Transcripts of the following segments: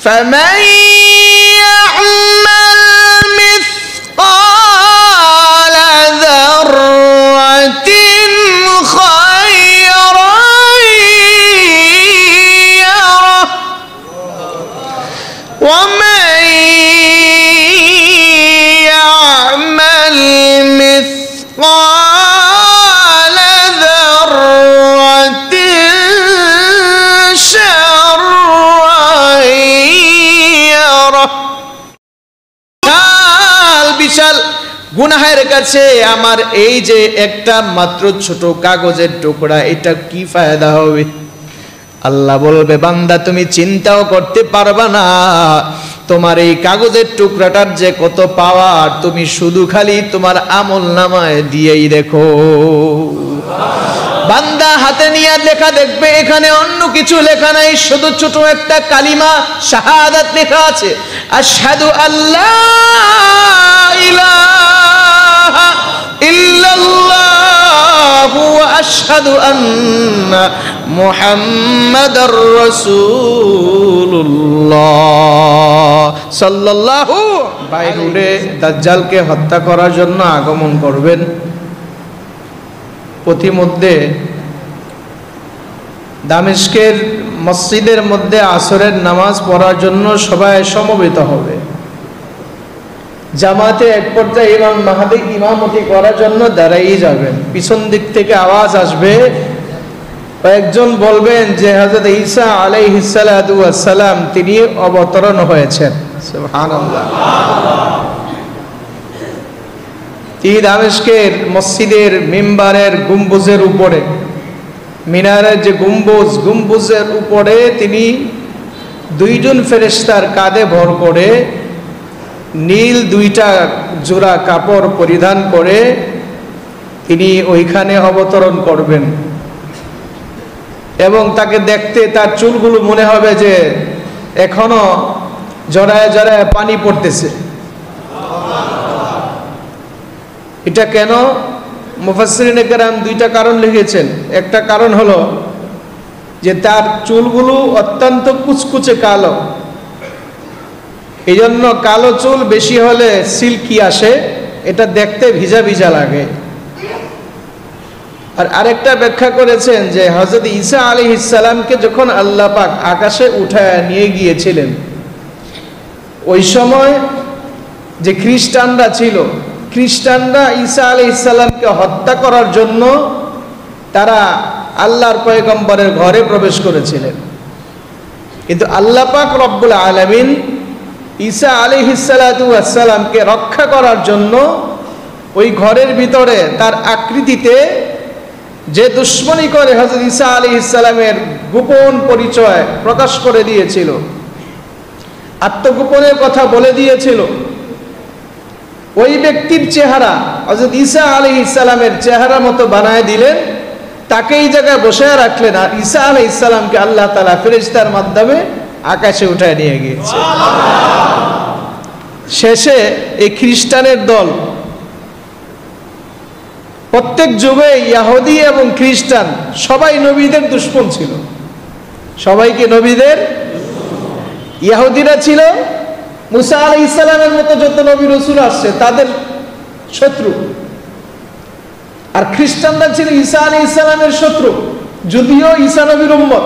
فمن يعمل مثقال ذرة خيرا يره ومن يعمل مثقال ذرة شرا يره বিশাল গুনাহের কাছে আমার এই যে একটা মাত্র ছোট কাগজের টুকরা, এটা কি ফায়দা হবে? আল্লাহ বলবে, বান্দা তুমি চিন্তাও করতে পারবা না তোমার এই কাগজের টুকরাটার যে কত পাওয়ার, তুমি শুধু খালি তোমার আমলনামায় দিয়েই দেখো। বান্দা হাতে নিয়ে লেখা দেখবে, এখানে অন্য কিছু লেখা নাই, শুধু ছোট একটা কালিমা শাহাদাত লেখা আছে, আশহাদু আল্লা ইলাহা ইল্লাল্লাহ ওয়া আশহাদু আন্না মুহাম্মাদার রাসূলুল্লাহ সাল্লাল্লাহু বাইরে দাজ্জালকে হত্যা করার জন্য আগমন করবেন। প্রতিমধ্যে দামেস্কের মসজিদের মধ্যে আসরের নামাজ পড়ার জন্য সবাই সমবেত হবে। জামাতে এক পর্যায়ে ইমাম মাহদি ইমামতি করার জন্য দাঁড়াই যাবেন। পিছন দিক থেকে আওয়াজ আসবে, কয়েকজন বলবেন যে হযরত ঈসা আলাইহিস সালাতু ওয়াস সালাম তিনি অবতরণ হয়েছেন। সুবহানাল্লাহ। তিনি দামেস্কের মসজিদের মিম্বারের গম্বুজের উপরে, মিনারের যে গম্বুজের উপরে তিনি দুইজন ফেরেশতার কাঁধে ভর করে নীল দুইটা জোড়া কাপড় পরিধান করে তিনি ওইখানে অবতরণ করবেন এবং তাকে দেখতে তার চুলগুলো মনে হবে যে এখনো জড়ায় জড়ায় পানি পড়তেছে। এটা কেন? মুফাসসিরিনে কেরাম দুইটা কারণ লিখেছেন। একটা কারণ হলো যে তার চুলগুলো অত্যন্ত কুচকুচে কালো, এই জন্য কালো চুল বেশি হলে সিল্কি আসে, এটা দেখতে ভিজা ভিজা লাগে। আর আরেকটা ব্যাখ্যা করেছেন যে হযরত ঈসা আলাইহিস সালামকে যখন আল্লাহ পাক আকাশে উঠায় নিয়ে গিয়েছিলেন, ওই সময় যে খ্রিস্টানরা ছিল, খ্রিস্টানরা ঈসা আলাইহিস সালামকে হত্যা করার জন্য তারা আল্লাহর পয়গম্বরের ঘরে প্রবেশ করেছিলেন। কিন্তু আল্লাহ পাক রব্বুল আলামিন ঈসা আলাইহিস সালাতু ওয়াস সালামকে রক্ষা করার জন্য ওই ঘরের ভিতরে তার আকৃতিতে যে দুশমনি করে হযরত ঈসা আলাইহিস সালামের গোপন পরিচয় প্রকাশ করে দিয়েছিল, আত্মগোপনের কথা বলে দিয়েছিল, ওই ব্যক্তির চেহারা হযরত ঈসা আলাইহিস সালামের চেহারা মতো বানায় দিলেন, তাকে এই জায়গায় বসায় রাখলেন, আর ঈসা আলাইহিস সালামকে আল্লাহ তাআলা ফেরেশতার মাধ্যমে আকাশে উঠায় নিয়ে গিয়েছে। শেষে এই খ্রিস্টানের দল, প্রত্যেক যুগে ইহুদি এবং খ্রিস্টান সবাই নবীদের দুশমন ছিল। সবাইকে নবীদের, ইহুদিরা ছিল মুসা আলাইহিস সালামের মতো যত নবী রাসূল আসছে তাদের শত্রু, আর খ্রিস্টানরা ছিল ঈসা আলাইহিস সালামের শত্রু। যদিও ঈসা নবীর উম্মত,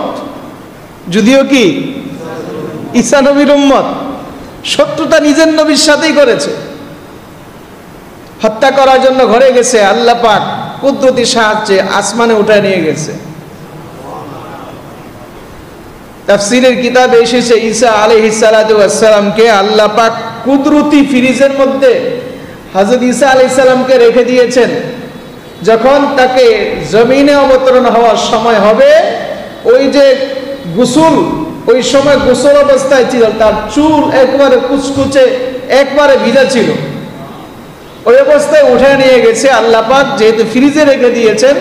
যদিও কি ঈসা নবীর উম্মত, শত্রুতা নিজের নবীর সাথেই করেছে। হত্যা করার জন্য ঘরে গেছে, আল্লাহ পাক কুদরতি সাহায্যে আসমানে উঠায় নিয়ে গেছে। তাফসীরের কিতাবে এসেছে ঈসা আলাইহিস সালাতু ওয়াস সালামকে আল্লাহ পাক কুদরতি ফ্রিজের মধ্যে হযরত ঈসা আলাইহিস সালামকে রেখে দিয়েছেন। যখন তাকে জমিনে অবতরণ হওয়ার সময় হবে, ওই যে গোসল, ওই সময় গোসল অবস্থায় ছিল, তার চুল একবারে কুচকুচে একবারে ভিজা ছিল, ওই অবস্থায় উঠে নিয়ে গেছে আল্লাহ পাক। যেহেতু ফ্রিজে রেখে দিয়েছেন,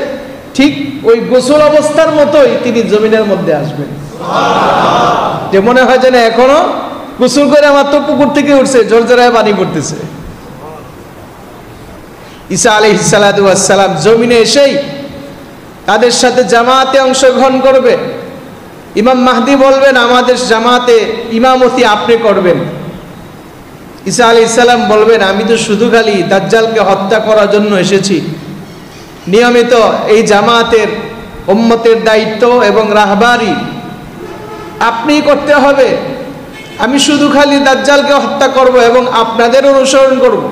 ঠিক ওই গোসল অবস্থার মতোই তিনি জমিনের মধ্যে আসবেন। যে মনে হয় যেন এখনো গোসল করে আমার তো পুকুর থেকে উঠছে, ঝরঝরায় পানি পড়তেছে। ঈসা আলাইহিস সালাতু ওয়াস সালাম জমিনে এসেই তাদের সাথে জামাতে অংশগ্রহণ করবে, ইমাম মাহদি বলবেন আমাদের জামাতে ইমামতি আপনি করবেন। ঈসা আলাইহিস সালাম বলবেন আমি তো শুধু খালি দাজ্জালকে হত্যা করার জন্য এসেছি, নিয়মিত এই জামাতের উম্মতের দায়িত্ব এবং রাহবারি আপনিই করতে হবে, আমি শুধু খালি দাজ্জালকে হত্যা করব এবং আপনাদের অনুসরণ করব।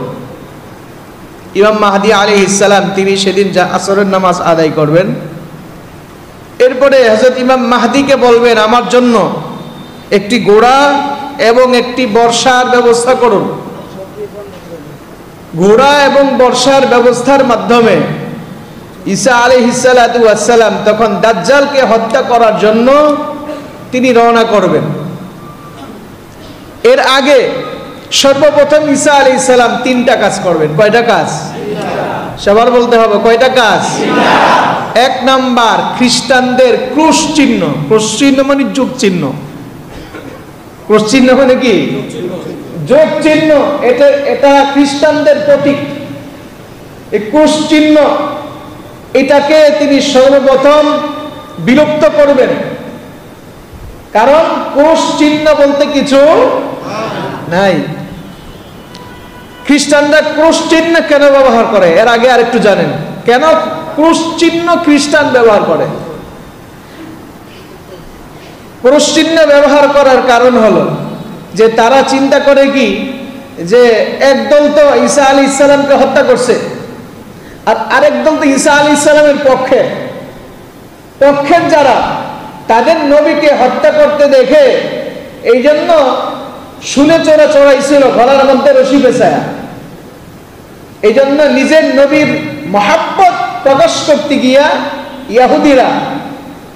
ইমাম মাহদি আলাইহিস সালাম তিনি সেদিন আসরের নামাজ আদায় করবেন। এরপরে হযরত ইমাম মাহদিকে বলবেন আমার জন্য একটি ঘোড়া এবং একটি বর্ষার ব্যবস্থা করুন। ঘোড়া এবং বর্ষার ব্যবস্থার মাধ্যমে ঈসা আলাইহিস সালাতু ওয়াস সালাম তখন দাজ্জালকে হত্যা করার জন্য তিনি রওনা করবেন। এর আগে সর্বপ্রথম ঈসা আলাইহিস সালাম তিনটা কাজ করবেন। কয়টা কাজ? সবার বলতে হবে কয়টা কাজ? এক নাম্বার, খ্রিস্টানদের ক্রুশ চিহ্ন। ক্রুশ চিহ্ন মানে যুগ চিহ্ন। ক্রুশ চিহ্ন মানে কি? যোগ চিহ্ন। এটা খ্রিস্টানদের প্রতীক। এই ক্রুশ চিহ্ন এটাকে তিনি সর্বপ্রথম বিলুপ্ত করবেন, কারণ ক্রুশ চিহ্ন বলতে কিছু নাই। খ্রিস্টানরা ক্রুশ চিহ্ন কেন ব্যবহার করে এর আগে আর একটু জানেন? কেন ক্রুশ চিহ্ন খ্রিস্টান ব্যবহার করে? ক্রুশ চিহ্ন ব্যবহার করার কারণ হলো যে তারা চিন্তা করে কি যে একদল তো ঈসা আলাইহিস সালামকে হত্যা করছে, আর আরেক দল তো ঈসা আলাইহিস সালামের পক্ষের যারা তাদের নবীকে হত্যা করতে দেখে এই জন্য শুলে চড়াইছিল গলার মধ্যে রশি পেঁচায়া। এই জন্য নিজের নবীর মহাব্বত প্রকাশ করতে গিয়া ইহুদিরা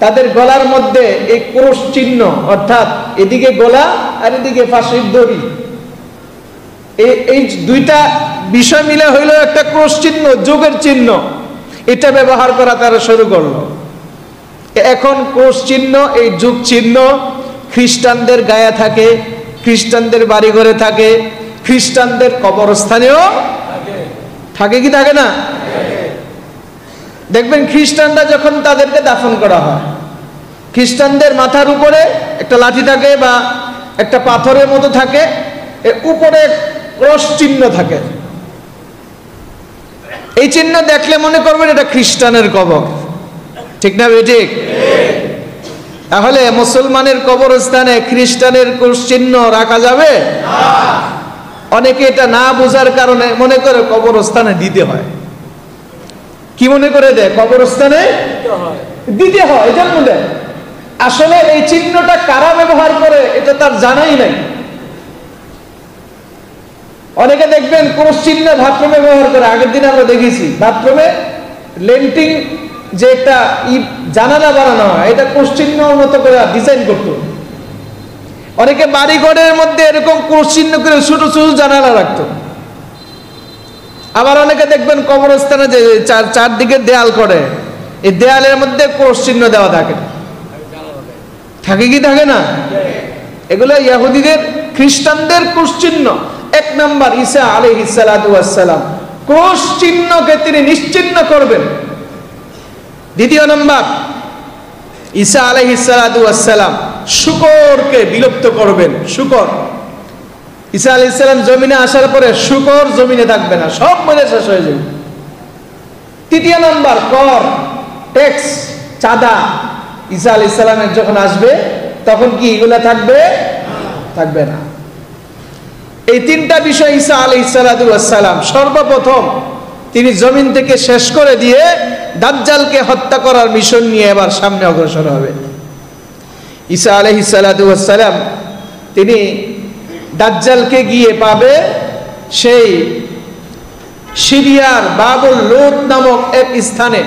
তাদের গলার মধ্যে এই ক্রুশ চিহ্ন, অর্থাৎ এদিকে গলা আর এদিকে ফাঁসির দড়ি, এই দুইটা বিষয় মিলে হইল একটা ক্রুশ চিহ্ন, যুগের চিহ্ন। এটা ব্যবহার করা তারা শুরু করলো। এখন ক্রুশ চিহ্ন, এই যুগ চিহ্ন খ্রিস্টানদের গায়ে থাকে, খ্রিস্টানদের বাড়ি ঘরে থাকে, খ্রিস্টানদের কবরস্থানেও থাকে কি থাকে না? দেখবেন খ্রিস্টানরা যখন তাদেরকে দাফন করা হয়, খ্রিস্টানদের মাথার উপরে একটা লাঠি থাকে বা একটা পাথরের মতো থাকে, এর উপরে ক্রস চিহ্ন থাকে। এই চিহ্ন দেখলে মনে করবেন এটা খ্রিস্টানের কবর, ঠিক না? ঠিক। তাহলে মুসলমানের কবরস্থানে খ্রিস্টানের ক্রস চিহ্ন রাখা যাবে না। অনেকে এটা না বোঝার কারণে মনে করে কবরস্থানে দিতে হয়। কি মনে করে দেয়? কবরস্থানে দিতে হয়, এটা মনে দেয়। আসলে এই চিহ্নটা কারা ব্যবহার করে এটা তার জানাই নাই। অনেকে দেখবেন ক্রস চিহ্ন বাথরুমে ব্যবহার করে। আগের দিন আমরা দেখেছি বাথরুমে লেন্টিং যে একটা জানালা বানানো হয়, এটা ক্রস চিহ্ন মতো করে ডিজাইন করতো। অনেকে বাড়ি ঘরের মধ্যে এরকম ক্রস চিহ্ন করে ছোট ছোট জানালা রাখতো। আবার অনেকে দেখবেন কবরস্থানে যে চারদিকে দেয়াল করে, এই দেয়ালের মধ্যে ক্রস চিহ্ন দেওয়া থাকে। থাকে কি থাকে না? এগুলো ইহুদিদের, খ্রিস্টানদের ক্রস চিহ্ন। এক নাম্বার, ঈসা আলাইহিস সালাতু ওয়াস সালাম ক্রস চিহ্নকে তিনি নিশ্চিহ্ন করবেন। দ্বিতীয় নাম্বার, ঈসা আলাইহিস সালাতু ওয়াস সালাম শুকরকে বিলুপ্ত করবেন। শুকর, ঈসা আলাইহিস সালাম জমিনে আসার পরে শুকর জমিনে থাকবে না, সব মরে শেষ হয়ে যাবে। তৃতীয় নাম্বার, কর, ট্যাক্স, চাঁদা ঈসা আলাইহিস সালামের যখন আসবে তখন কি এগুলা থাকবে? থাকবে না। এই তিনটা বিষয় ঈসা আলাইহিস সালাতু ওয়াস সালাম সর্বপ্রথম তিনি জমিন থেকে শেষ করে দিয়ে দাজ্জালকে হত্যা করার মিশন নিয়ে এবার সামনে অগ্রসর হবে। ঈসা আলাইহিস সালাতু ওয়াস সালাম তিনি দাজ্জালকে গিয়ে পাবে সেই সিরিয়ার বাবুল লুদ নামক এক স্থানে।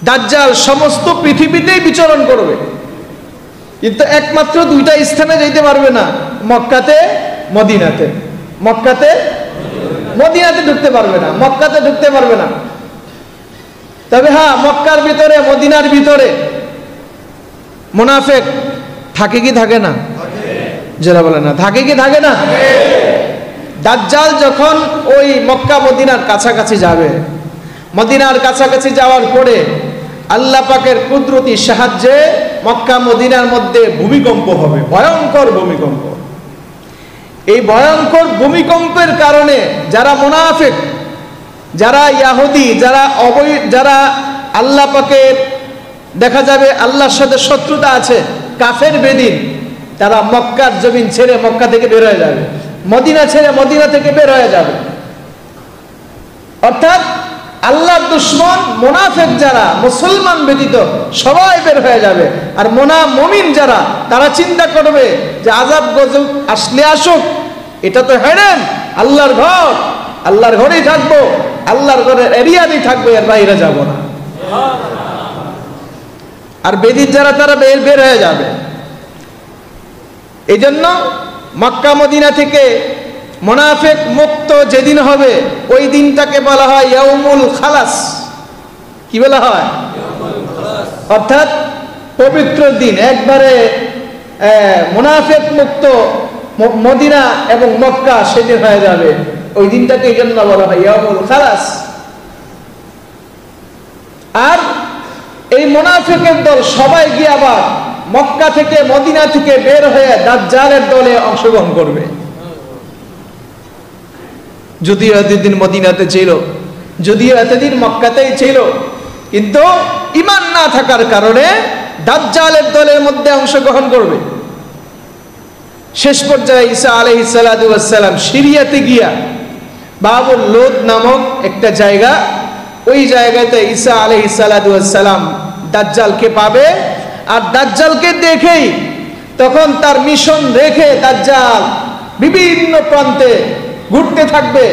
দাজ্জাল সমস্ত পৃথিবীতেই বিচরণ করবে, কিন্তু একমাত্র দুইটা স্থানে যেতে পারবে না, মক্কাতে মদিনাতে। মক্কাতে মদিনাতে ঢুকতে পারবে না, মক্কাতে ঢুকতে পারবে না। তবে হ্যাঁ, মক্কার ভিতরে মদিনার ভিতরে মুনাফিক থাকে কি থাকে না? যারা বলে না থাকে কি থাকে না? দাজ্জাল যখন ওই মক্কা মদিনার কাছাকাছি যাবে, মদিনার কাছাকাছি যাওয়ার পরে আল্লাহ পাকের কুদরতি সাহায্যে মক্কা মদিনার মধ্যে ভূমিকম্প হবে, ভয়ঙ্কর ভূমিকম্প। এই ভয়ঙ্কর ভূমিকম্পের কারণে যারা মুনাফিক, যারা ইহুদি, যারা আল্লাহ পাকের দেখা যাবে আল্লাহর সাথে শত্রুতা আছে, কাফের বেদিন, তারা মক্কার জমিন ছেড়ে মক্কা থেকে বের হয়ে যাবে, মদিনা ছেড়ে মদিনা থেকে বের হয়ে যাবে। অর্থাৎ আল্লাহর দুশমন মুনাফিক যারা, মুসলমান ব্যতীত সবাই বের হয়ে যাবে। আর মুমিন যারা, তারা চিন্তা করবে যে আযাব গজব আসলে আসুক, এটা তো হেরেন আল্লাহর ঘর, আল্লাহর ঘরেই থাকবো, আল্লাহর ঘরের এরিয়াতেই থাকবো, এর বাইরে যাব না। আর বেদিন যারা, তারা বের হয়ে যাবে। এই জন্য মক্কা মদিনা থেকে মুনাফিক মুক্ত যেদিন হবে, ওই দিনটাকে বলা হয় ইয়াউমুল খালাস। কি বলা হয়? অর্থাৎ পবিত্র দিন, একবারে মুনাফিক মুক্ত মদিনা এবং মক্কা সেদিন হয়ে যাবে। ওই দিনটাকে এই জন্য বলা হয় ইয়াউমুল খালাস। আর এই মুনাফিকের দল সবাই গিয়ে আবার মক্কা থেকে মদিনা থেকে বের হয়ে দাজ্জালের দলে অংশগ্রহণ করবে। যদিও এতদিন মদিনাতে ছিল, যদিও এতদিন মক্কাতেই ছিল, কিন্তু ঈমান না থাকার কারণে দাজ্জালের দলের মধ্যে অংশগ্রহণ করবে। শেষ পর্যায়ে ঈসা আলাইহিস সালাতু ওয়াস সালাম সিরিয়াতে গিয়া বাবুল লুদ নামক একটা জায়গা, ওই জায়গাতে ঈসা আলাইহিস সালাতু ওয়াস সালাম দাজ্জালকে পাবে। আর দাজ্জালকে দেখেই তখন তার মিশন রেখে দাজ্জাল বিভিন্ন প্রান্তে ঘুরতে থাকবে।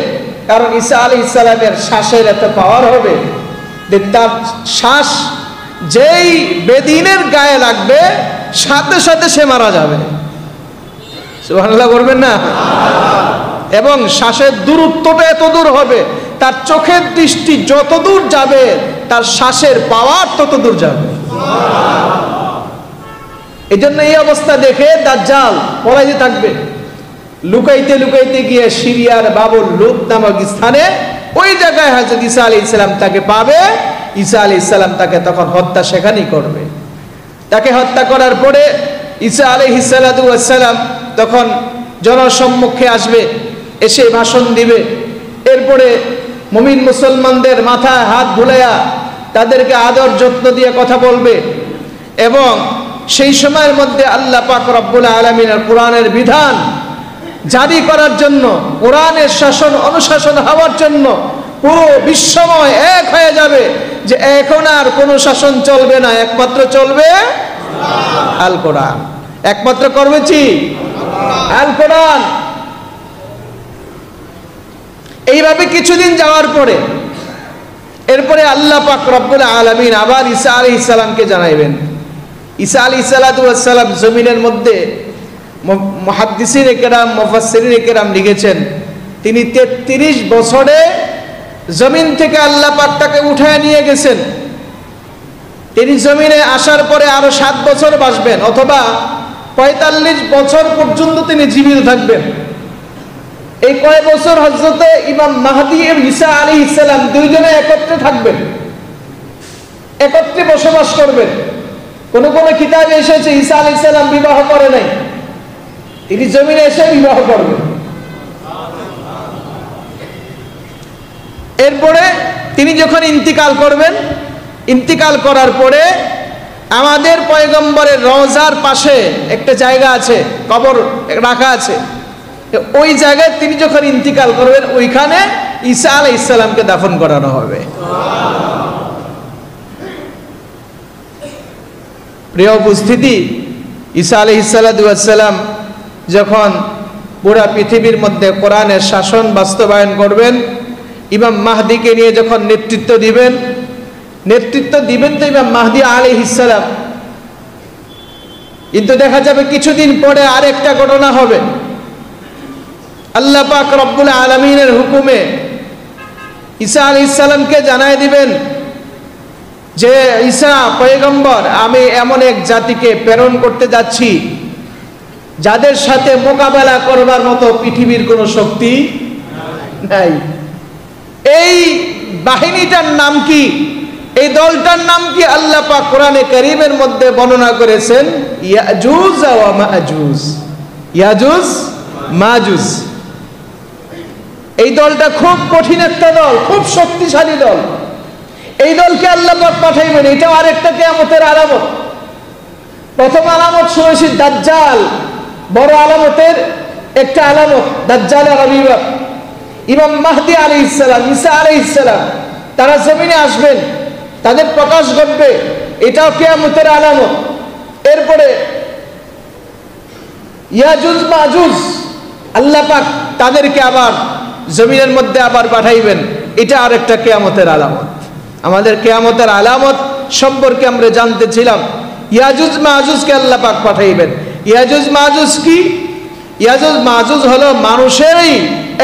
কারণ ঈসা আলাইহিস সালামের শ্বাসের এত পাওয়ার হবে যে তার শ্বাস যেই বেদিনের গায়ে লাগবে সাথে সাথে সে মারা যাবে। সুবহানাল্লাহ বলবেন না? এবং শ্বাসের দূরত্বটা এত দূর হবে, তার চোখের দৃষ্টি যত দূর যাবে তার শ্বাসের পাওয়ার তত দূর যাবে। এই জন্য এই অবস্থা দেখে দাজ্জাল পলাইতে থাকবে। লুকাইতে লুকাইতে গিয়ে সিরিয়ার বাবুল লুদ নামক স্থানে, ওই জায়গায় হযরত ঈসা আলাইহিস সালাম তাকে পাবে। ঈসা আলাইহিস সালাম তাকে তখন হত্যা সেখানেই করবে। তাকে হত্যা করার পরে ঈসা আলাইহিস সালাতু ওয়াস সালাম তখন জনসম্মুখে আসবে, এসে ভাষণ দিবে। এরপরে মুমিন মুসলমানদের মাথায় হাত বুলাইয়া তাদেরকে আদর যত্ন দিয়ে কথা বলবে। এবং সেই সময়ের মধ্যে আল্লাহ পাক রব্বুল আলামিনের কোরআনের বিধান জারি করার জন্য, কোরআনের শাসন অনুশাসন হওয়ার জন্য পুরো বিশ্বময় এক হয়ে যাবে যে এখন আর কোনো শাসন চলবে না, একমাত্র চলবে আল কোরআন। একমাত্র করবে কি? আল কোরআন। এইভাবে কিছুদিন যাওয়ার পরে এরপরে আল্লাহ পাক রব্বুল আলামিন আবার ঈসা আলাইহিস সালামকে জানাইবেন। ঈসা আলাইহিস সালাতু ওয়াস সালাম জমিনের মধ্যে মুহাদ্দিসিনে কেরাম, মুফাসসিরিনে কেরাম লিখেছেন তিনি 33 বছরে জমিন থেকে আল্লাহ পাক তাকে উঠায় নিয়ে গেছেন। তিনি জমিনে আসার পরে আরো 7 বছর বাঁচবেন, অথবা 45 বছর পর্যন্ত তিনি জীবিত থাকবেন। এই কয় বছর হযরতে ইমাম মাহদী এবং ঈসা আলাইহিস সালাম দুইজনে একত্রে থাকবেন, একত্রে বসবাস করবেন। কোন কোন কিতাবে এসেছে ঈসা আলাইহিস সালাম বিবাহ করে নাই, তিনি জমিনে এসে বিবাহ করবেন। এরপরে তিনি যখন ইন্তিকাল করবেন, ইন্তিকাল করার পরে আমাদের পয়গম্বরের রওজার পাশে একটা জায়গা আছে, কবর রাখা আছে, ওই জায়গায় তিনি যখন ইন্তিকাল করবেন ওইখানে ঈসা আলাইহিস সালামকে দাফন করানো হবে। প্রিয় উপস্থিতি, ঈসা আলাইহিস সালাম যখন পুরা পৃথিবীর মধ্যে কোরআনের শাসন বাস্তবায়ন করবেন, ইমাম মাহদিকে নিয়ে যখন নেতৃত্ব দিবেন তো ইমাম মাহদি আলাইহিস সালাম। কিন্তু দেখা যাবে কিছুদিন পরে আরেকটা ঘটনা হবে। আল্লাহ পাক রব্বুল আলামিনের হুকুমে ঈসা আলাইহিস সালামকে জানায় দিবেন যে ঈসা পয়গম্বর, আমি এমন এক জাতিকে প্রেরণ করতে যাচ্ছি যাদের সাথে মোকাবেলা করবার মতো পৃথিবীর কোনো শক্তি নাই। এই বাহিনীটার নাম কি? এই দলটার নাম কি আল্লাহ পাক কোরআনে কারীমের মধ্যে বর্ণনা করেছেন ইয়াজুজ ওয়া মাজুজ। ইয়াজুজ মাজুজ, এই দলটা খুব কঠিন একটা দল, খুব শক্তিশালী দল। এই দলকে আল্লাহ পাক পাঠাইবেন, এটাও আরেকটা কিয়ামতের আলামত। প্রথম আলামত শুনেছি দাজ্জাল, বড় আলামতের একটা আলামত দাজ্জালের আবির্ভাব। ইমাম মাহদী আলাইহিস সালাম, ঈসা আলাইহিস সালাম তারা জমিনে আসবেন, তাদের প্রকাশ ঘটবে, এটাও কিয়ামতের আলামত। এরপরে ইয়াজুজ মাজুজ, আল্লাহ পাক তাদেরকে আবার জমিনের মধ্যে আবার পাঠাইবেন, এটা আরেকটা কিয়ামতের আলামত। আমাদের কিয়ামতের আলামত সম্পর্কে আমরা জানতেছিলাম, ইয়াজুজ মাজুজকে আল্লাহ পাক পাঠাইবেন। ইয়াজুজ মাজুজ কি? ইয়াজুজ মাজুজ হলো মানুষেরই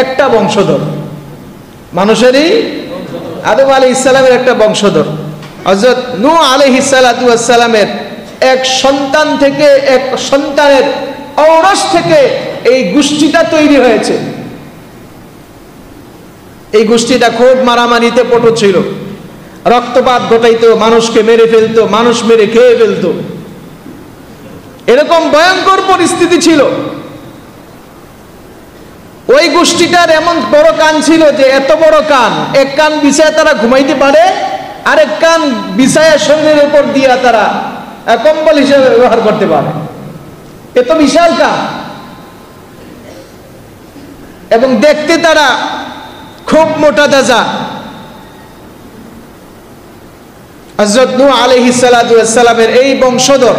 একটা বংশধর, মানুষেরই আদম আলাইহিস সালামের একটা বংশধর। হযরত নূহ আলাইহিস সালাতু ওয়াস সালামের এক সন্তান থেকে, এক সন্তানের ঔরস থেকে এই গোষ্ঠীটা তৈরি হয়েছে। এই গোষ্ঠীটা খুব মারামারিতে পটু ছিল, রক্তপাত ঘটাইতো, মানুষকে মেরে ফেলতো, মানুষ মেরে খেয়ে ফেলতো, এরকম ভয়ঙ্কর পরিস্থিতি ছিল। ওই গোষ্ঠীটার এমন বড় কান ছিল যে এত বড় কান, এক কান বিছায় তারা ঘুমাইতে পারে, আরেক কান বিছায় শরীরের উপর দিয়ে তারা কম্বল হিসেবে ব্যবহার করতে পারে, এত বিশাল কান। এবং দেখতে তারা খুব মোটা তাজা। হযরত নূহ আলাইহিস সালাতু ওয়াস সালামের এই বংশধর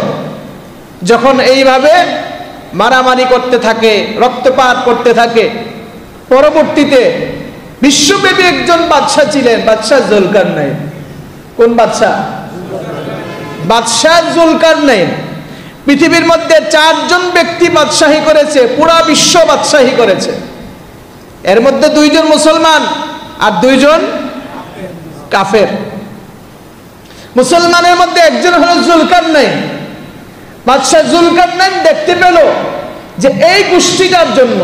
যখন এইভাবে মারামারি করতে থাকে, রক্তপাত করতে থাকে, পরবর্তীতে বিশ্বব্যাপী একজন বাদশাহ ছিলেন, বাদশাহ জুলকারনাইন। কোন বাদশাহ? বাদশাহ জুলকারনাইন। পৃথিবীর মধ্যে 4 জন ব্যক্তি বাদশাহী করেছে, পুরা বিশ্ব বাদশাহী করেছে। এর মধ্যে 2 জন মুসলমান আর 2 জন কাফের। মুসলমানের মধ্যে একজন হলো জুলকারনাইন। বাদশাহ জুলকারনাইন দেখতে পেল যে এই গোষ্ঠীটার জন্য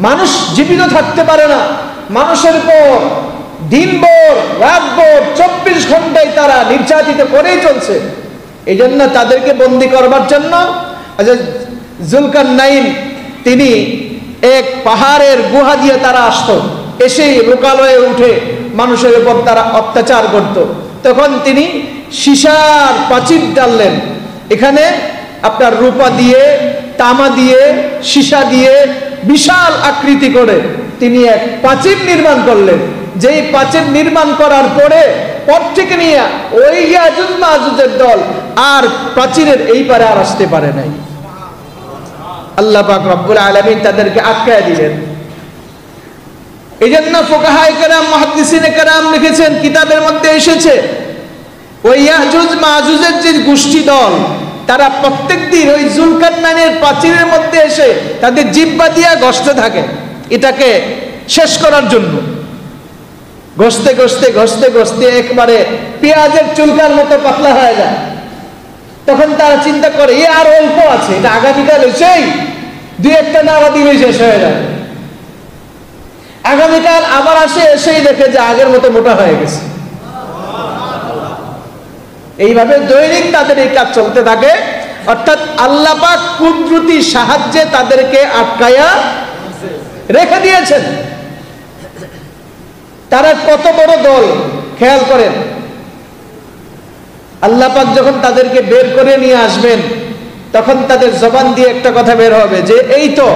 মানুষ জীবিত থাকতে পারে না, মানুষের উপর দিনভর রাতভর 24 ঘন্টায় তারা নির্যাতিত করেই চলছে। এই জন্য তাদেরকে বন্দী করবার জন্য জুলকারনাইন তিনি এক পাহাড়ের গুহা দিয়ে তারা আসতো, এসে লোকালয়ে উঠে মানুষের উপর তারা অত্যাচার করত। তখন তিনি সীসার প্রাচীর ডাললেন, এখানে আপনার রূপা দিয়ে, তামা দিয়ে, সীসা দিয়ে বিশাল আকৃতি করে তিনি এক প্রাচীর নির্মাণ করলেন। যেই প্রাচীর নির্মাণ করার পরে পর থেকে নিয়ে ওই ইয়াজুজ মাজুজের দল আর প্রাচীরের এই পারে আর আসতে পারে নাই। আল্লাহ পাক রব্বুল আলামিন তাদেরকে আটকায় দিলেন। এই জন্য ফুকাহায়ে কেরাম, মুহাদ্দিসিনে কেরাম লিখেছেন, কিতাবের মধ্যে এসেছে ওই ইয়াজুজ মাজুজের যে গোষ্ঠী দল, তারা প্রত্যেক দিন ওই জুলকারনাইনের প্রাচীরের মধ্যে এসে তাদের জিহ্বা দিয়ে ঘষতে থাকে, এটাকে শেষ করার জন্য। ঘষতে ঘষতে ঘষতে ঘষতে একবারে পেঁয়াজের চুলকার মতো পাতলা হয়ে যায়। তখন তারা চিন্তা করে এ আর অল্প আছে, এটা আগামীকাল এসেই 2-1টা নাড়া দিলে শেষ হয়ে যায়। আগামীকাল আবার আসে, এসেই দেখে যে আগের মতো মোটা হয়ে গেছে। এইভাবে দৈনিক তাদের এই কাজ চলতে থাকে। অর্থাৎ আল্লাহ পাক কুদরতি সাহায্যে তাদেরকে আটকায়া রেখে দিয়েছেন। তারা কত বড় দল খেয়াল করেন। আল্লাহ পাক যখন তাদেরকে বের করে নিয়ে আসবেন, তখন তাদের জবান দিয়ে একটা কথা বের হবে যে এই তো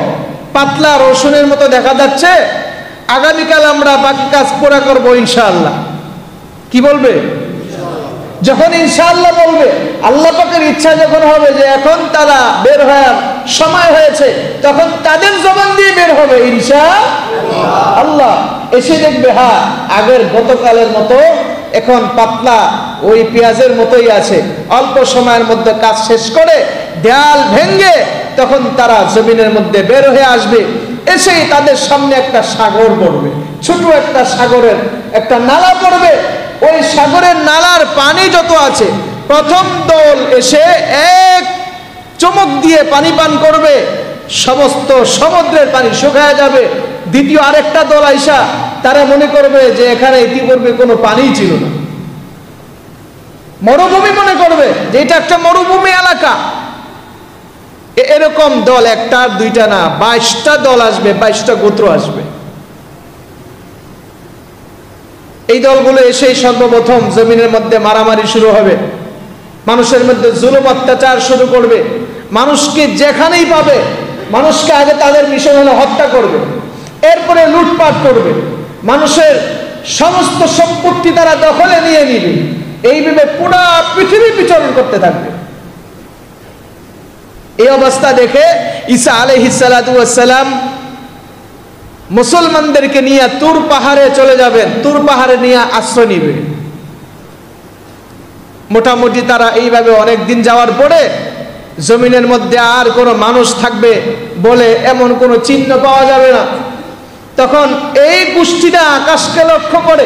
পাতলা রসুনের মতো দেখা যাচ্ছে, আগামীকাল আমরা বাকি কাজ পুরা করবো ইনশাআল্লাহ। কি বলবে? যখন ইনশাআল্লাহ বলবে, আল্লাহ পাকের ইচ্ছা যখন হবে যে এখন তারা বের হওয়ার সময় হয়েছে, তখন তাদের জবান দিয়ে বের হবে ইনশাআল্লাহ। এসে দেখবে হ্যাঁ আগের গতকালের মতো এখন পাতলা ওই পেঁয়াজের মতোই আছে। অল্প সময়ের মধ্যে কাজ শেষ করে দেয়াল ভেঙ্গে তখন তারা জমিনের মধ্যে বের হয়ে আসবে। এসেই তাদের সামনে একটা সাগর পড়বে, ছোট একটা সাগরের একটা নালা পড়বে। ওই সাগরের নালার পানি যত আছে, প্রথম দল এসে এক চমক দিয়ে পানি পান করবে, সমস্ত সমুদ্রের পানি শুকায় যাবে। দ্বিতীয় আরেকটা দল আইসা তারা মনে করবে যে এখানে ইতিপূর্বে কোনো পানিই ছিল না, মরুভূমি মনে করবে যে এটা একটা মরুভূমি এলাকা। এরকম দল একটা দুইটা না, 22টা দল আসবে, 22টা গোত্র আসবে। এই দলগুলো এসেই সর্বপ্রথম জমিনের মধ্যে মারামারি শুরু হবে, মানুষের মধ্যে জুলুম অত্যাচার শুরু করবে, মানুষকে যেখানেই পাবে মানুষকে আগে তাদের মিশন হলে হত্যা করবে, এরপরে লুটপাট করবে, মানুষের সমস্ত সম্পত্তি তারা দখলে নিয়ে নিবে। এইভাবে পুরো পৃথিবী বিচরণ করতে থাকবে। এই অবস্থা দেখে ঈসা আলাইহিস সালাতু ওয়াস সালাম মুসলমানদেরকে নিয়ে তুর পাহাড়ে চলে যাবেন, তুর পাহাড়ে নিয়ে আশ্রয় নিবে। মোটামুটি তারা এইভাবে অনেক দিন যাওয়ার পরে জমিনের মধ্যে আর কোনো মানুষ থাকবে বলে এমন কোনো চিহ্ন পাওয়া যাবে না। তখন এই গোষ্ঠীটা আকাশকে লক্ষ্য করে,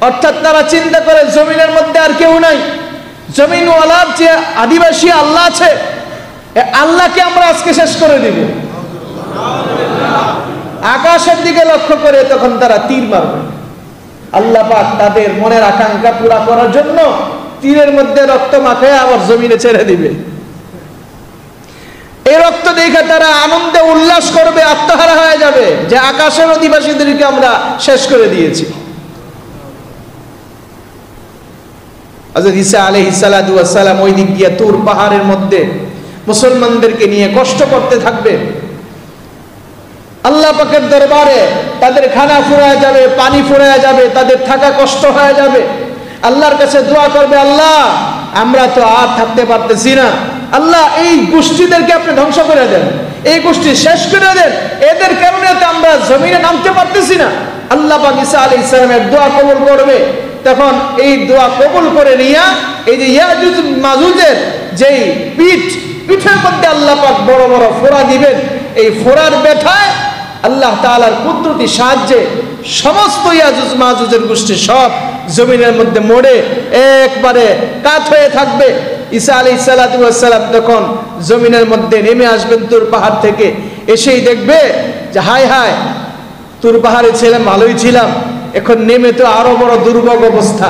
অর্থাৎ তারা চিন্তা করে জমিনের মধ্যে আর কেউ নাই, জমিনওয়ালার যে আদিবাসী আল্লাহ আছে, আল্লাহকে আমরা আজকে শেষ করে দিব। আকাশের দিকে লক্ষ্য করে তখন তারা তীর মারবে। আল্লাহ পাক তাদের মনের আকাঙ্ক্ষা পুরা করার জন্য তীরের মধ্যে রক্ত মাখিয়ে আবার জমিনে ছেড়ে দিবে। এই রক্ত দেখে তারা আনন্দে উল্লাস করবে, আত্মহারা হয়ে যাবে যে আকাশের অধিবাসীদেরকে আমরা শেষ করে দিয়েছি। হযরত ঈসা আলাইহিস সালাতু ওয়াস সালাম ওই দিক দিয়ে তুর পাহাড়ের মধ্যে মুসলমানদেরকে নিয়ে কষ্ট করতে থাকবে। আল্লাহ পাকের দরবারে তাদের খানা ফুরায় যাবে, পানি ফুরায় যাবে, তাদের থাকা কষ্ট হয়ে যাবে। আল্লাহর কাছে দোয়া করবে, আল্লাহ আমরা তো আর থাকতে পারতেছি না, আল্লাহ এই গোষ্ঠীদেরকে আপনি ধ্বংস করে দেন, এই গোষ্ঠী শেষ করে দেন, এদের কারণে তো আমরা জমিনে নামতে পারতেছি না। আল্লাহ পাক ঈসা আলাইহিস সালামের দোয়া কবুল করবে। তখন এই দোয়া কবুল করে নিয়ে এই যে ইয়াজুজ মাজুজের যেই পিঠের মধ্যে আল্লাহ পাক বড় বড় ফোড়া দিবেন, এই ফোড়ার ব্যথায় আল্লাহ তাআলার কুদরতি সাহায্যে সমস্ত ইয়াজুজ মাজুজের গোষ্ঠী সব জমিনের মধ্যে মরে একবারে কাত হয়ে থাকবে। ঈসা আলাইহিস সালাতু ওয়াস সালাম তখন জমিনের মধ্যে নেমে আসবেন তুর পাহাড় থেকে, এসেই দেখবে যে হায় হায়, তুর পাহাড়ে ছিলাম ভালোই ছিলাম, এখন নেমে তো আরো বড় দুর্ভোগ অবস্থা,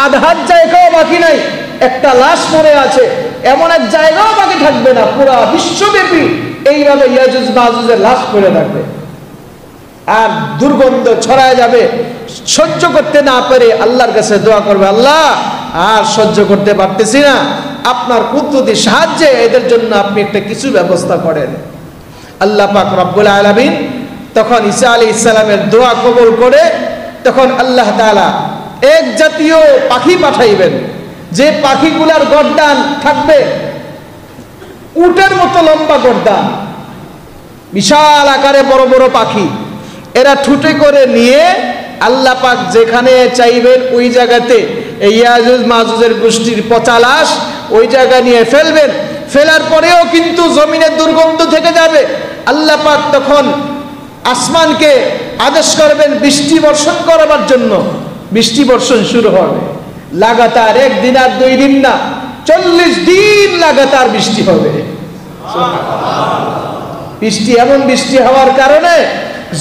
আধার জায়গাও বাকি নাই, একটা লাশ পড়ে আছে, এমন এক জায়গাও বাকি থাকবে না, পুরা বিশ্বব্যাপী এইভাবে ইয়াজুজ মাজুজের লাশ পড়ে থাকবে আর দুর্গন্ধ ছড়ায় যাবে। সহ্য করতে না পেরে আল্লাহর কাছে দোয়া করবে, আল্লাহ আর সহ্য করতে পারতেছি না, আপনার কুদরতি সাহায্যে এদের জন্য আপনি একটা কিছু ব্যবস্থা করেন। আল্লাহ পাক রব্বুল আলামিন তখন ঈসা আলাইহিস সালামের দোয়া কবুল করে তখন আল্লাহ তাআলা এক জাতীয় পাখি পাঠাইবেন, যে পাখিগুলার গর্দান থাকবে উটের মতো লম্বা গর্দান, বিশাল আকারে বড় বড় পাখি। এরা ঠুটে করে নিয়ে আল্লাহ পাক যেখানে চাইবেন ওই জায়গাতে ইয়াজুজ মাজুজের গোষ্ঠীর পচা লাশ ওই জায়গা নিয়ে ফেলবেন। ফেলার পরেও কিন্তু জমিনের দুর্গন্ধ থেকে যাবে। আল্লাহ পাক তখন আসমানকে আদেশ করবেন বৃষ্টি বর্ষণ করার জন্য। বৃষ্টি বর্ষণ শুরু হবে লাগাতার, একদিন আর 2 দিন না, 40 দিন লাগাতার বৃষ্টি হবে। বৃষ্টি এমন বৃষ্টি হওয়ার কারণে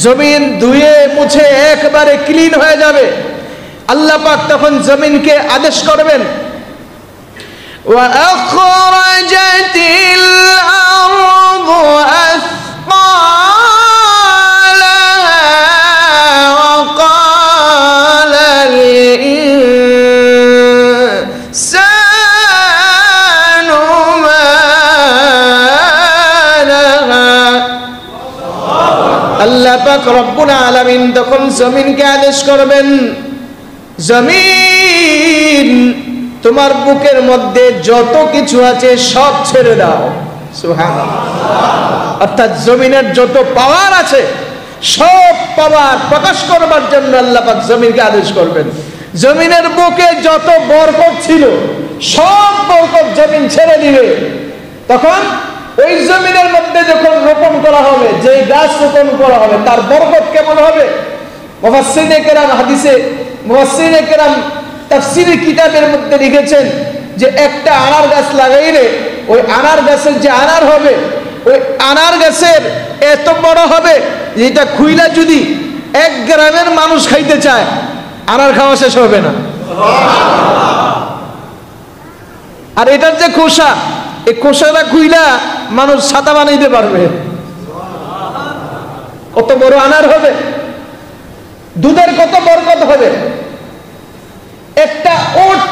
জমিন ধুয়ে মুছে একবারে ক্লিন হয়ে যাবে। আল্লাহ পাক তখন জমিনকে আদেশ করবেন, ওয়া আখরাজাতিল আরদু আসফালাহা ওয়া ক্বালাল ইনসানু মা লাহা। আল্লাহ পাক রব্বুল আলামিন তখন জমিনকে আদেশ করবেন, জমিন তোমার বুকের মধ্যে যত কিছু আছে সব ছেড়ে দাও। সুবহানাল্লাহ। অর্থাৎ জমিনের যত পাওয়ার আছে সব পাওয়ার প্রকাশ করবার জন্য আল্লাহ পাক জমিনকে আদেশ করবেন। জমিনের বুকে যত বরকত ছিল সব বরকত জমিন ছেড়ে দিবে। তখন ওই জমিনের মধ্যে যখন রোপণ করা হবে, যে গাছ রোপণ করা হবে তার বরকত কেমন হবে? মুফাসসিরিনে কেরাম হাদিসে, মুফাসসিরিনে কেরাম তাফসীরের কিতাবের মধ্যে লিখেছেন যে একটা আনার গাছ লাগাইলে ওই আনার গাছের যে আনার হবে, ওই আনার গাছের এত বড় হবে যেটা খুইলা যদি 1 গ্রামের মানুষ খাইতে চায় আনার খাওয়া শেষ হবে না। আর এটার যে খোসা, এই খোসাটা খুইলা মানুষ ছাতা বানাইতে পারবে। কত বড় আনার হবে, দুধের কত বরকত হবে। একটা উট,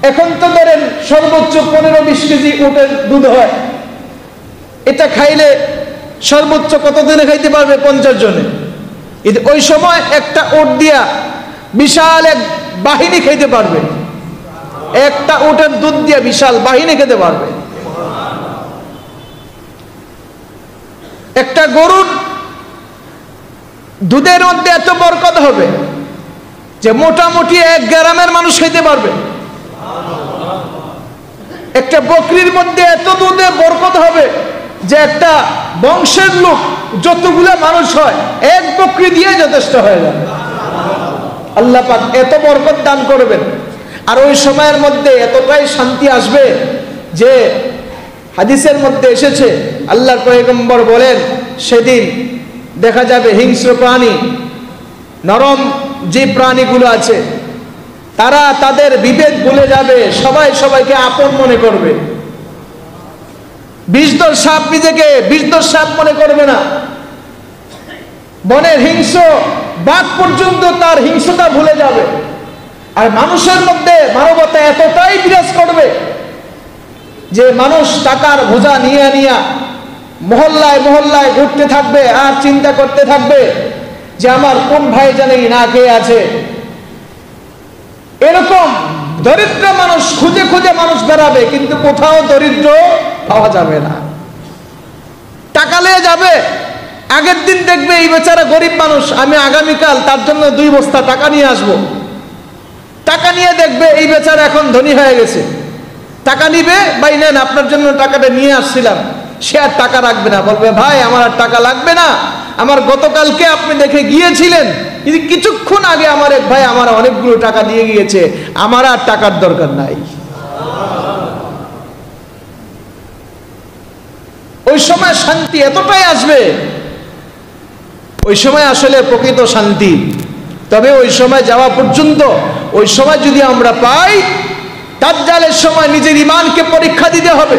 এখন তো ধরেন সর্বোচ্চ 15-20 কেজি উটের দুধ হয়, এটা খাইলে সর্বোচ্চ কত দিনে খাইতে পারবে? 50 জনে। ওই সময় একটা উট দিয়া বিশাল এক বাহিনী খাইতে পারবে, একটা উটের দুধ দিয়া বিশাল বাহিনী খেতে পারবে। একটা গরুর দুধের মধ্যে এত বরকত হবে যে মোটামুটি 1 গ্রামের মানুষ খেতে পারবে। একটা বকরির মধ্যে এত দুধে বরকত হবে যে একটা বংশের লোক যতগুলো মানুষ হয় এক বকরি দিয়ে যথেষ্ট হয়ে যাবে। আল্লাহ পাক এত বরকত দান করবেন। আর ওই সময়ের মধ্যে এতটাই শান্তি আসবে যে হাদিসের মধ্যে এসেছে, আল্লাহর পয়গম্বর বলেন সেদিন দেখা যাবে হিংস্র প্রাণী, নরম যে প্রাণীগুলো আছে তারা তাদের বিভেদ ভুলে যাবে, সবাই সবাইকে আপন মনে করবে। বিষধর সাপ নিজেকে বিষধর সাপ মনে করবে না। বনের হিংস্র বাঘ পর্যন্ত তার হিংস্রতা ভুলে যাবে। আর মানুষের মধ্যে মানবতা এতটাই বিরাজ করবে যে মানুষ টাকার বোঝা নিয়ে নিয়ে মহল্লায় মহল্লায় ঘুরতে থাকবে আর চিন্তা করতে থাকবে যে আমার কোন ভাই জানি না খেয়ে আছে। এরকম দরিদ্র মানুষ খুঁজে খুঁজে মানুষ বেড়াবে, কিন্তু কোথাও দরিদ্র পাওয়া যাবে না। টাকা নিয়ে যাবে, আগের দিন দেখবে এই বেচারা গরিব মানুষ, আমি আগামীকাল তার জন্য 2 বস্তা টাকা নিয়ে আসব। টাকা নিয়ে দেখবে এই বেচারা এখন ধনী হয়ে গেছে। টাকা নিবে, ভাই নেন আপনার জন্য টাকাটা নিয়ে আসছিলাম। সে আর টাকা রাখবে না, বলবে ভাই আমার আর টাকা লাগবে না, আমার গতকালকে আপনি দেখে গিয়েছিলেন, কিন্তু কিছুক্ষণ আগে আমার এক ভাই আমার অনেকগুলো টাকা দিয়ে গিয়েছে, আমার আর টাকার দরকার নাই। ওই সময় শান্তি এতটাই আসবে, ওই সময় আসলে প্রকৃত শান্তি। তবে ওই সময় যাওয়া পর্যন্ত, ওই সময় যদি আমরা পাই, দাজ্জালের সময় নিজের ঈমানকে পরীক্ষা দিতে হবে,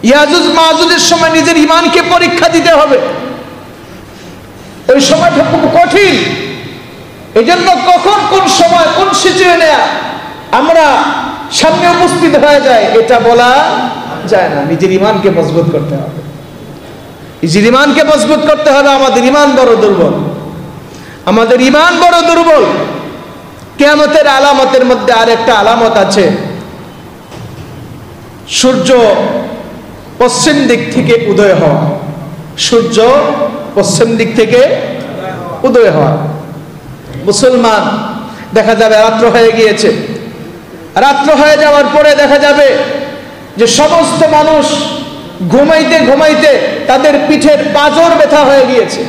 ইয়াজুজ মাজুজের সময় নিজের ঈমানকে পরীক্ষা দিতে হবে। ওই সময়টা খুব কঠিন। এই জন্য কখন কোন সময় কোন সিচুয়েশনে আমরা সামনে উপস্থিত হয়ে যায় এটা বলা যায় না। নিজের ঈমানকে মজবুত করতে হবে, নিজের ঈমানকে মজবুত করতে হবে। আমাদের ঈমান বড় দুর্বল, আমাদের ঈমান বড় দুর্বল। কিয়ামতের আলামতের মধ্যে আরেকটা আলামত আছে, সূর্য পশ্চিম দিক থেকে উদয় হওয়া। সূর্য পশ্চিম দিক থেকে উদয় হওয়া। মুসলমান দেখা যাবে রাত্র হয়ে গিয়েছে, রাত্র হয়ে যাওয়ার পরে দেখা যাবে যে সমস্ত মানুষ ঘুমাইতে ঘুমাইতে তাদের পিঠের পাঁজর ব্যথা হয়ে গিয়েছে।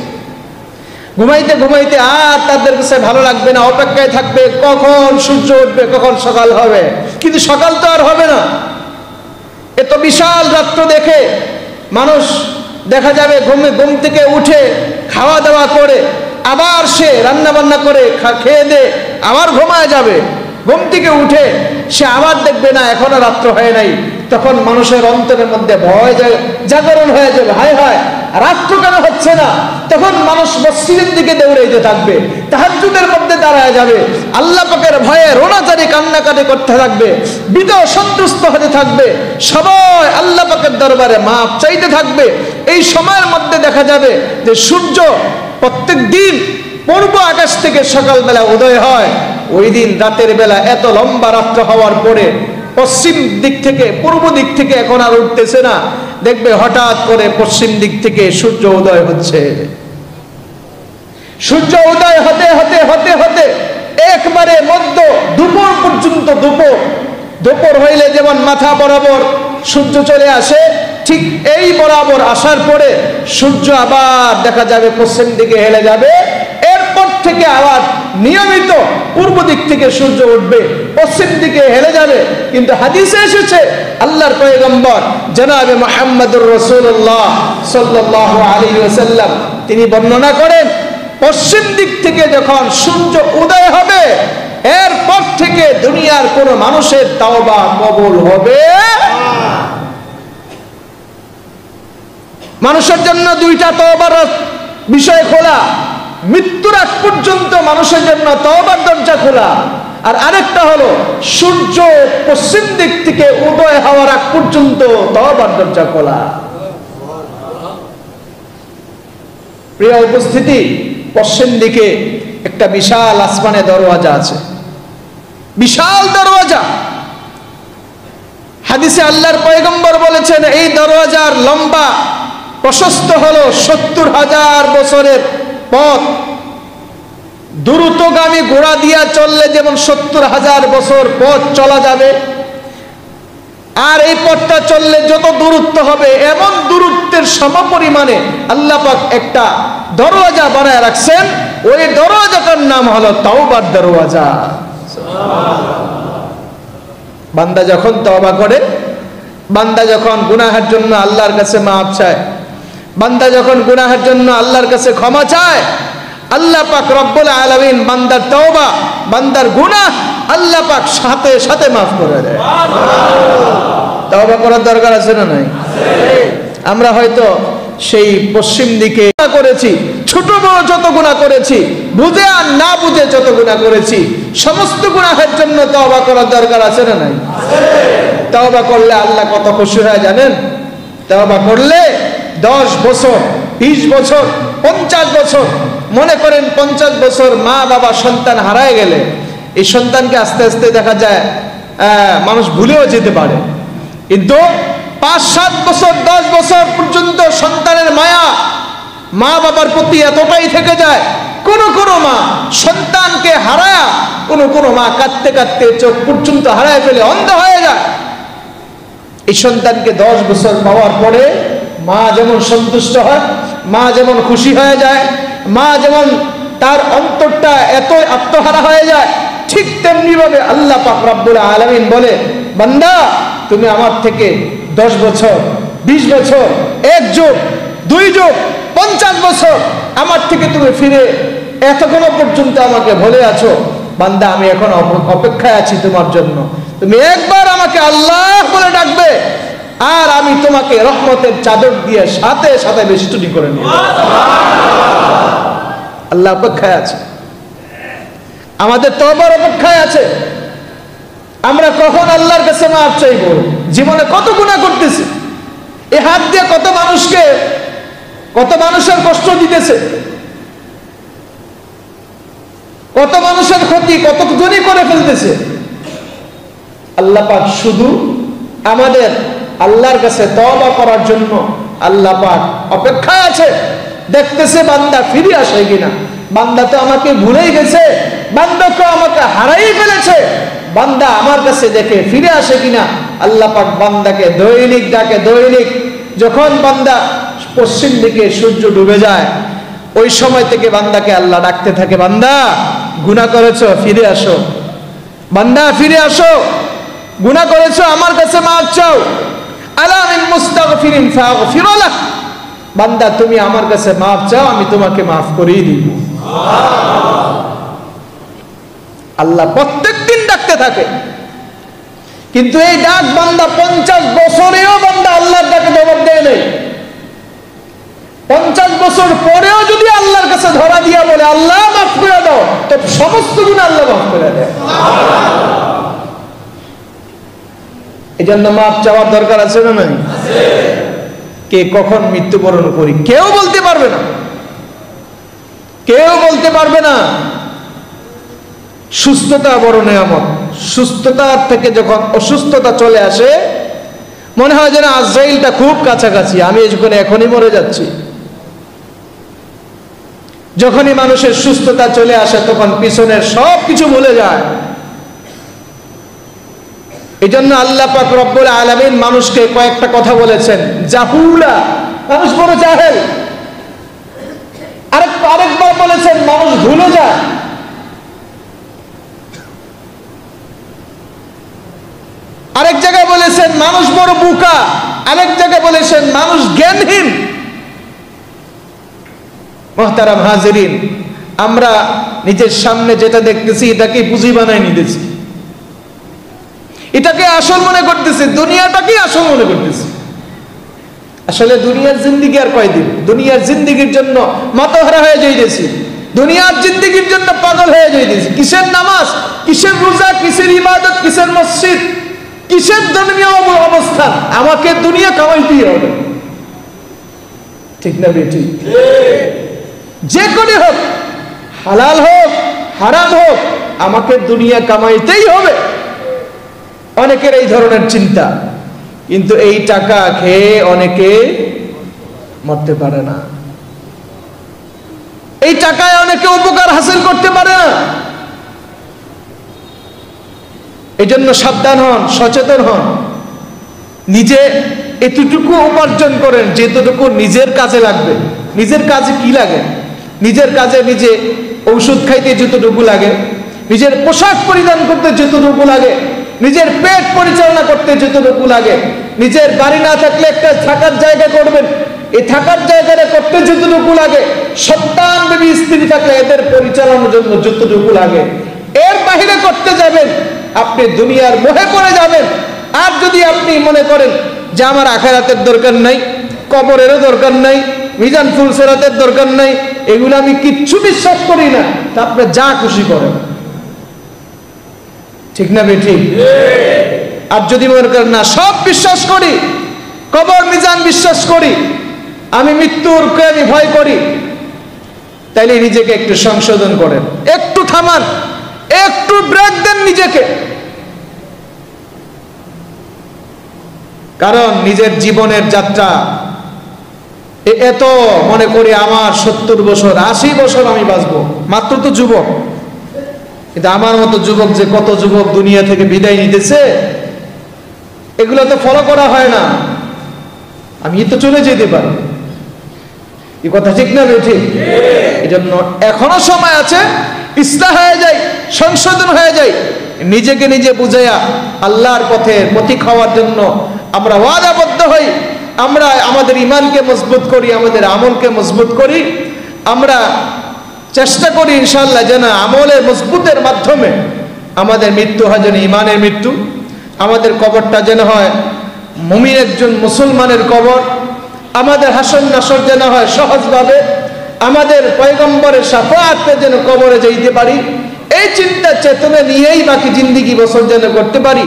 ঘুমাইতে ঘুমাইতে আর তাদের কাছে ভালো লাগবে না, অপেক্ষায় থাকবে কখন সূর্য উঠবে, কখন সকাল হবে। কিন্তু সকাল তো আর হবে না। এত বিশাল রাত্র দেখে মানুষ দেখা যাবে ঘুম থেকে উঠে খাওয়া দাওয়া করে আবার সে রান্না বান্না করে খেয়ে দে আবার ঘুমায় যাবে। ঘুম থেকে উঠে সে আবার দেখবে না এখনো রাত্র হয় নাই। তখন মানুষের অন্তরের মধ্যে ভয় জাগরণ হয়ে যাবে, হায় হায় রাত্র কেন হচ্ছে না। তখন মানুষ মসজিদের দিকে দৌড়াইতে থাকবে, তাহাজ্জুদের মধ্যে দাঁড়ায় যাবে, আল্লাহ পাকের ভয়ে রোনাচারি কান্নাকাটি করতে থাকবে, বিদয় সন্তুষ্ট হতে থাকবে, সবাই আল্লাহ পাকের দরবারে মাপ চাইতে থাকবে। এই সময়ের মধ্যে দেখা যাবে যে সূর্য প্রত্যেক দিন পূর্ব আকাশ থেকে সকালবেলা উদয় হয়। ওই দিন রাতের বেলা এত লম্বা রাত্র হওয়ার পরে পশ্চিম দিক থেকে পূর্ব দিক থেকে এখন আর উঠতেছে না, দেখবে হঠাৎ করে পশ্চিম দিক থেকে সূর্য উদয় হচ্ছে। সূর্য উদয় হতে হতে হতে হতে একবারে মধ্য দুপুর পর্যন্ত, দুপুর হইলে যেমন মাথা বরাবর সূর্য চলে আসে, ঠিক এই বরাবর আসার পরে সূর্য আবার দেখা যাবে পশ্চিম দিকে হেলে যাবে। এরপর থেকে আবার নিয়মিত পূর্ব দিক থেকে সূর্য উঠবে, পশ্চিম দিকে হেলে যাবে। কিন্তু হাদিসে এসেছে আল্লাহর পয়গম্বর জনাবে মুহাম্মদুর রাসূলুল্লাহ সাল্লাল্লাহু আলাইহি ওয়াসাল্লাম তিনি বর্ণনা করেন, পশ্চিম দিক থেকে যখন সূর্য উদয় হবে এরপর থেকে দুনিয়ার কোন মানুষের তাওবা কবুল হবে। মানুষের জন্য দুইটা তওবার বিষয় খোলা, মৃত্যুর আগ পর্যন্ত মানুষের জন্য তওবার দরজা খোলা, আর আরেকটা হলো সূর্য পশ্চিম দিক থেকে উদয় হওয়ার আগ পর্যন্ত তওবার দরজা খোলা। প্রিয় উপস্থিতি, পশ্চিম দিকে একটা বিশাল আসমানে দরওয়াজা আছে, বিশাল দরওয়াজা। হাদিসে আল্লাহর পয়গম্বর বলেছেন এই দরওয়াজার লম্বা প্রশস্ত হলো 70,000 বছরের পথ। দ্রুতগামী ঘোড়া দিয়া চললে যেমন 70,000 বছর পথ চলা যাবে, আর এই পথটা চললে যত দূরত্ব হবে এমন দূরত্বের সমপরিমাণে আল্লাহ পাক একটা দরওয়াজা বানায় রাখছেন। ওই দরওয়াজাটার নাম হলো তাওবার দরওয়াজা। বান্দা যখন তওবা করে, বান্দা যখন গুনাহের জন্য আল্লাহর কাছে মাফ চায়, বান্দা যখন গুনাহের জন্য আল্লাহর কাছে ক্ষমা চায়, আল্লাহ পাক রব্বুল আলামিন বান্দার তওবা, বান্দার গুনাহ আল্লাহ পাক সাথে সাথে মাফ করে দেয়। তওবা করার দরকার আছে না নাই? আমরা হয়তো সেই পশ্চিম দিকে করেছি, ছোট বড় যত গুনাহ করেছি, বুঝে আর না বুঝে যত গুনাহ করেছি, সমস্ত গুনাহের জন্য তওবা করার দরকার আছে না নাই? তওবা করলে আল্লাহ কত খুশি হয় জানেন? তওবা করলে 10 বছর, 20 বছর, 50 বছর, মনে করেন 50 বছর মা বাবা সন্তান হারায় গেলে এই সন্তানকে আস্তে আস্তে দেখা যায় মানুষ ভুলেও যেতে পারে, কিন্তু 5-7 বছর 10 বছর পর্যন্ত সন্তানের মায়া মা বাবার প্রতি এতটাই থেকে যায়। কোন মা সন্তানকে হারায়া, কোন মা কাঁদতে কাঁদতে চোখ পর্যন্ত হারায় ফেলে অন্ধ হয়ে যায়। এই সন্তানকে 10 বছর পাওয়ার পরে মা যেমন সন্তুষ্ট হয়, মা যেমন খুশি হয়ে যায়, মা যেমন তার অন্তরটা এত আত্মহারা হয়ে যায়, ঠিক তেমনি ভাবে আল্লাহ পাক রব্বুল আলামিন বলে, বান্দা তুমি আমার থেকে 10 বছর, 20 বছর, 1 যুগ, 2 যুগ, 50 বছর আমার থেকে তুমি ফিরে এতক্ষণ পর্যন্ত আমাকে ভুলে আছো, বান্দা আমি এখন অপেক্ষায় আছি তোমার জন্য। তুমি একবার আমাকে আল্লাহ বলে ডাকবে, আর আমি তোমাকে রহমতের চাদর দিয়ে সাথে সাথে বেষ্টনী করে নিব। আল্লাহ অপেক্ষায় আছে, আমাদের তওবার অপেক্ষায় আছে। আমরা কখন আল্লাহর কাছে মাফ চাইব? জীবনে কত গুনাহ করতেছি, এই হাত দিয়ে কত মানুষকে, কত মানুষের কষ্ট দিতেছে, কত মানুষের ক্ষতি কতজনই করে ফেলতেছে। আল্লাহ পাক শুধু আমাদের আল্লাহর কাছে তওবা করার জন্য আল্লাহ পাক অপেক্ষায় আছে, দেখতেছে বান্দা ফিরে আসে কিনা। বান্দা তো আমাকে ভুলেই গেছে, বান্দা তো আমাকে হারাই ফেলেছে, বান্দা আমার কাছে দেখে ফিরে আসে কিনা। আল্লাহ পাক বান্দাকে দৈনিক ডাকে, দৈনিক। যখন বান্দা পশ্চিম দিকে সূর্য ডুবে যায়, ওই সময় থেকে বান্দাকে আল্লাহ ডাকতে থাকে, বান্দা গুনাহ করেছো ফিরে আসো, বান্দা ফিরে আসো, গুনাহ করেছো আমার কাছে মাফ চাও। আলা মিন মুস্তাগফিরিন ফাগফির লাহ, বান্দা তুমি আমার কাছে মাফ চাও, আমি তোমাকে মাফ করেই দিব। আল্লাহ প্রত্যেকদিন ডাকতে থাকে, কিন্তু এই ডাক বান্দা 50 বছরেও বান্দা আল্লাহর ডাকে জবাব দেয় নাই। 50 বছর পরেও যদি আল্লাহর কাছে ধরা দিয়া বলে আল্লাহ মাফ করে দাও, তো সমস্ত গুনাহ আল্লাহ মাফ করে দেয়। এই জন্য মাফ চাওয়ার দরকার আছে না নাই? কে কখন মৃত্যুবরণ করি কেউ বলতে পারবে না, কেউ বলতে পারবে না। সুস্থতা বড় নেয়ামত। সুস্থতার থেকে যখন অসুস্থতা চলে আসে, মনে হয় যেন আজরাইলটা খুব কাছাকাছি, আমি এখনই মরে যাচ্ছি। যখনই মানুষের সুস্থতা চলে আসে তখন পিছনের সব কিছু ভুলে যায়। এই জন্য আল্লাহ পাক রব্বুল আলামিন মানুষকে কয়েকটা কথা বলেছেন, জাহুলা, মানুষ বড় জাহেল। আরেকবার বলেছেন মানুষ ভুলে যায়। আরেক জায়গায় বলেছেন মানুষ বড় বোকা, আরেক জায়গায় বলেছেন মানুষ জ্ঞানহীন। মুহতারাম হাজিরিন, আমরা নিজের সামনে যেটা দেখতেছি এটাকে পুঁজি বানায় নিতেছি, এটাকে আসল মনে করতেছি, দুনিয়াটাকে আসল মনে করতেছি। আসলে দুনিয়ার জিন্দেগি আর কয়দিন? দুনিয়ার জিন্দেগির জন্য মাথাহারা হয়ে যাইতেছি, দুনিয়ার জিন্দেগির জন্য পাগল হয়ে যাইতেছি। কিসের নামাজ, কিসের রোজা, কিসের ইবাদত, কিসের মসজিদ, কিসের ধর্মীয় অবস্থান? আমাকে দুনিয়া কামাইতেই হবে, ঠিক না বেঠিক? যে করে হোক, হালাল হোক হারাম হোক, আমাকে দুনিয়া কামাইতেই হবে। অনেকের এই ধরনের চিন্তা, কিন্তু এই টাকা খেয়ে অনেকে মরতে পারে না, এই টাকায় অনেকে উপকার হাসিল করতে পারে না। এই জন্য সাবধান হন, সচেতন হন, নিজে এতটুকু উপার্জন করেন যেতটুকু নিজের কাজে লাগবে। নিজের কাজে কি লাগে? নিজের কাজে নিজে ঔষধ খাইতে যতটুকু লাগে, নিজের পোশাক পরিধান করতে যতটুকু লাগে, নিজের পেট পরিচালনা করতে যতটুকু লাগে, নিজের বাড়ি না থাকলে একটা থাকার জায়গা করবেন, এই থাকার জায়গাটা করতে যতটুকু লাগে, সন্তান বেবি স্ত্রী থাকলে এদের পরিচালনার জন্য যতটুকু লাগে, এর বাহিরে করতে যাবেন আপনি দুনিয়ার মোহে পড়ে যাবেন। আর যদি আপনি মনে করেন যে আমার আখিরাতের দরকার নাই, কবরেরও দরকার নাই, মিজান ফুলসেরাতের দরকার নাই, এগুলো আমি কিচ্ছু বিশ্বাস করি না, তা আপনি যা খুশি করেন, ঠিক না বেঠিক? আর যদি মনে করেন না সব বিশ্বাস করি, কবর মিজান বিশ্বাস করি, আমি মৃত্যুরকে আমি ভয় করি, তাইলে নিজেকে একটু সংশোধন করেন, একটু থামান, একটু ব্রেক দেন নিজেকে। কারণ নিজের জীবনের যাত্রা এত মনে করি আমার 70 বছর 80 বছর আমি বাঁচবো, মাত্র তো যুবক, কিন্তু আমার মতো যুবক যে কত যুবক দুনিয়া থেকে বিদায় নিতেছে, এগুলো তো ফলো করা হয় না। আমি তো চলে যেতে পারি, এই কথা ঠিক না ঠিক? এই জন্য এখনো সময় আছে, ইসলাহ হয়ে যায়, সংশোধন হয়ে যায়, নিজেকে নিজে বুঝাইয়া আল্লাহর পথের পথিক হওয়ার জন্য আমরা ওয়াদাবদ্ধ হই। আমরা আমাদের ঈমানকে মজবুত করি, আমাদের আমলকে মজবুত করি, আমরা চেষ্টা করি ইনশাআল্লাহ যেন আমলের মজবুতের মাধ্যমে আমাদের মৃত্যু হয় যেন ঈমানের মৃত্যু, আমাদের কবরটা যেন হয় মুমিন একজন মুসলমানের কবর, আমাদের হাসর নাসর যেন হয় সহজভাবে, আমাদের পয়গম্বরের শাফাআতে যেন কবরে যাইতে পারি, এই চিন্তা চেতনা নিয়েই বাকি জিন্দেগি বছর যেন করতে পারি।